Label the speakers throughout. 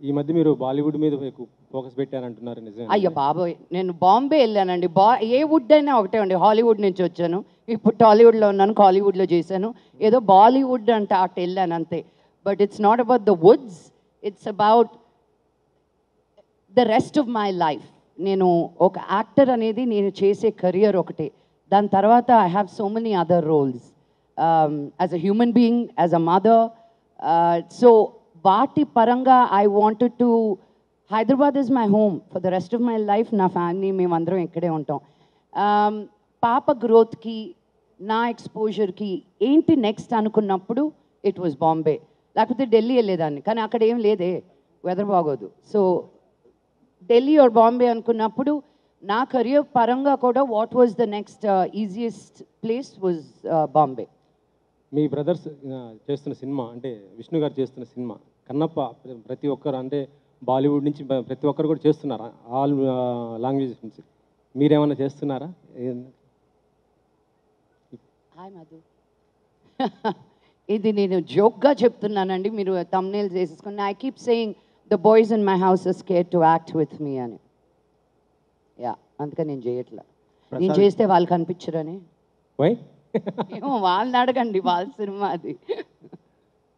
Speaker 1: ఈ మధ్య మీరు బాలీవుడ్ మీద ఎక్కువ ఫోకస్ పెట్టారంటున్నారు, నిజమే?
Speaker 2: అయ్యో బాబోయ్, నేను బాంబే వెళ్ళానండి. ఏ వుడ్ అయినా ఒకటే అండి. హాలీవుడ్ నుంచి వచ్చాను, ఇప్పుడు టాలీవుడ్లో ఉన్నాను, కాలీవుడ్లో చేశాను. ఏదో బాలీవుడ్ అంటే అటు వెళ్ళాను అంతే. But it's not about the Woods, it's about the rest of my life. నేను ఒక యాక్టర్ అనేది నేను చేసే కెరియర్ ఒకటే. దాని తర్వాత I have so many other roles as a human being, as a mother. So వాటి పరంగా I wanted to, Hyderabad is my home for the rest of my life. నా ఫ్యామిలీ మేమందరం ఇక్కడే ఉంటాం. పాప గ్రోత్కి, నా ఎక్స్పోజర్కి ఏంటి నెక్స్ట్ అనుకున్నప్పుడు ఇట్ వాజ్ బాంబే. లేకపోతే ఢిల్లీ వెళ్ళేదాన్ని, కానీ అక్కడ ఏం లేదే, వెదర్ బాగోదు. సో ఢిల్లీ ఆర్ బాంబే అనుకున్నప్పుడు నా కెరియర్ పరంగా కూడా what was the next easiest place was Bombay.
Speaker 1: Me brothers చేస్తున్న సినిమా అంటే విష్ణు గారు చేస్తున్న సినిమా కన్నప్ప, ప్రతి ఒక్కరు అంటే బాలీవుడ్ నుంచి ప్రతి ఒక్కరు కూడా చేస్తున్నారా? ఆల్ లాంగ్వేజెస్ నుంచి మీరేమన్నా చేస్తున్నారా?
Speaker 2: హాయ్ మధు, ఇది నేను జోక్గా చెప్తున్నానండి, మీరు థంబ్నెయిల్ చేసేసుకుని. I keep saying the boys in my house are scared to act with me అని. యా, అందుకని నేను చేయట్లా. నేను చేస్తే వాళ్ళు కనిపించరని. ఏమో వాళ్ళని అడగండి, వాళ్ళ సినిమా అది.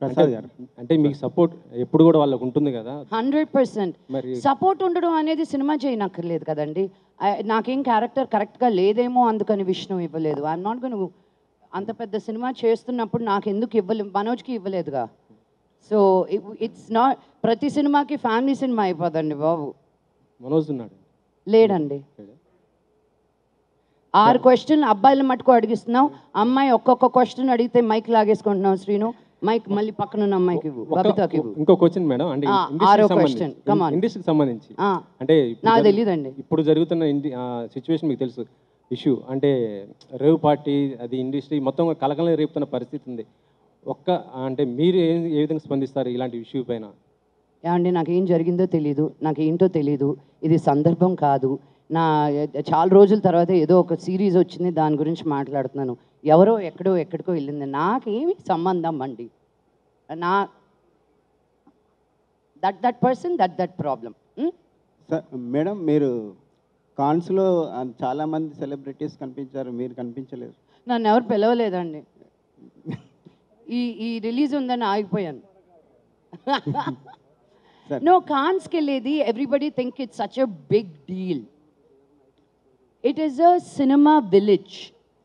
Speaker 1: ప్రసాద్ గారు అంటే మీకు సపోర్ట్ ఎప్పుడు కూడా వాళ్ళకు ఉంటుంది కదా?
Speaker 2: 100%. సపోర్ట్ ఉండడం అనేది సినిమా చేయనక్కర్లేదు కదండి. నాకేం క్యారెక్టర్ కరెక్ట్గా లేదేమో అందుకని విష్ణు ఇవ్వలేదు. I'm not gone. అంత పెద్ద సినిమా చేస్తున్నప్పుడు నాకు ఎందుకు ఇవ్వలేదు? మనోజ్కి ఇవ్వలేదుగా. సో ఇట్స్ నాట్ ప్రతి సినిమాకి ఫ్యామిలీ సినిమా అయిపోదండి బాబు.
Speaker 1: మనోజ్ ఉన్నాడు?
Speaker 2: లేడండి. 6 క్వశ్చన్లు అబ్బాయిల మటుకు అడిగిస్తున్నావు, అమ్మాయి ఒక్కొక్క క్వశ్చన్ అడిగితే మైక్ లాగేసుకుంటున్నావు. శ్రీను, మైక్ మళ్ళీ పక్కన ఉన్న అమ్మాయికి ఇవ్వు, బబితాకి ఇవ్వు.
Speaker 1: ఇంకో క్వశ్చన్ మేడం, అంటే ఇండస్ట్రీకి సంబంధించి అంటే
Speaker 2: నాకు తెలియదండి.
Speaker 1: ఇప్పుడు జరుగుతున్న సిచ్యువేషన్ మీకు తెలుసు, ఇష్యూ అంటే రేవ్ పార్టీ, అది ఇండస్ట్రీ మొత్తం కలకలం రేపుతున్న పరిస్థితి ఉంది. అంటే మీరు ఏ విధంగా స్పందిస్తారు ఇలాంటి ఇష్యూ పైన?
Speaker 2: ఏమండి, నాకేం జరిగిందో తెలీదు, నాకేంటో తెలీదు. ఇది సందర్భం కాదు. చాలా రోజుల తర్వాత ఏదో ఒక సిరీస్ వచ్చింది, దాని గురించి మాట్లాడుతున్నాను. ఎవరో ఎక్కడికో వెళ్ళింది, నాకేమి సంబంధం అండి. That person that problem.
Speaker 3: Madam, మీరు కాన్స్లో చాలామంది సెలబ్రిటీస్ కనిపించారు, మీరు కనిపించలేదు.
Speaker 2: నన్ను ఎవరు పిలవలేదండి. ఈ రిలీజ్ ఉందని ఆగిపోయాను. నో, కాన్స్కి వెళ్ళేది everybody think it's such a big deal. It is a cinema village,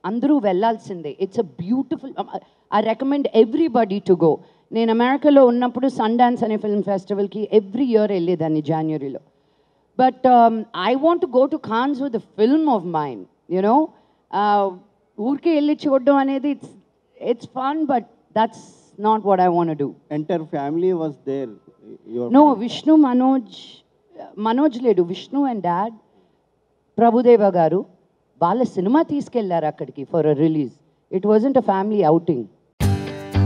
Speaker 2: అందరూ వెళ్ళాల్సిందే. It's a beautiful, I recommend everybody to go. నేను అమెరికాలో ఉన్నప్పుడు సన్ డాన్స్ అనే ఫిల్మ్ ఫెస్టివల్కి ఎవ్రీ ఇయర్ వెళ్ళేదాన్ని జనవరిలో. But I want to go to Cannes with the film of mind, you know. ఊరికే వెళ్ళి చూడడం అనేది it's fun, but that's not what I want to do.
Speaker 3: Entire family was there?
Speaker 2: No, Vishnu, Manoj లేడు. Vishnu and dad, Prabhudeva గారు, వాళ్ళ cinema తీసుకెళ్లారు అక్కడికి for a release. It wasn't a family outing.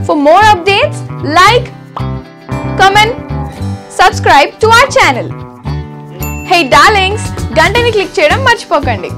Speaker 4: For more updates, like, comment, subscribe to our channel. Hey darlings, గంటని click చేయడం మర్చిపోకండి.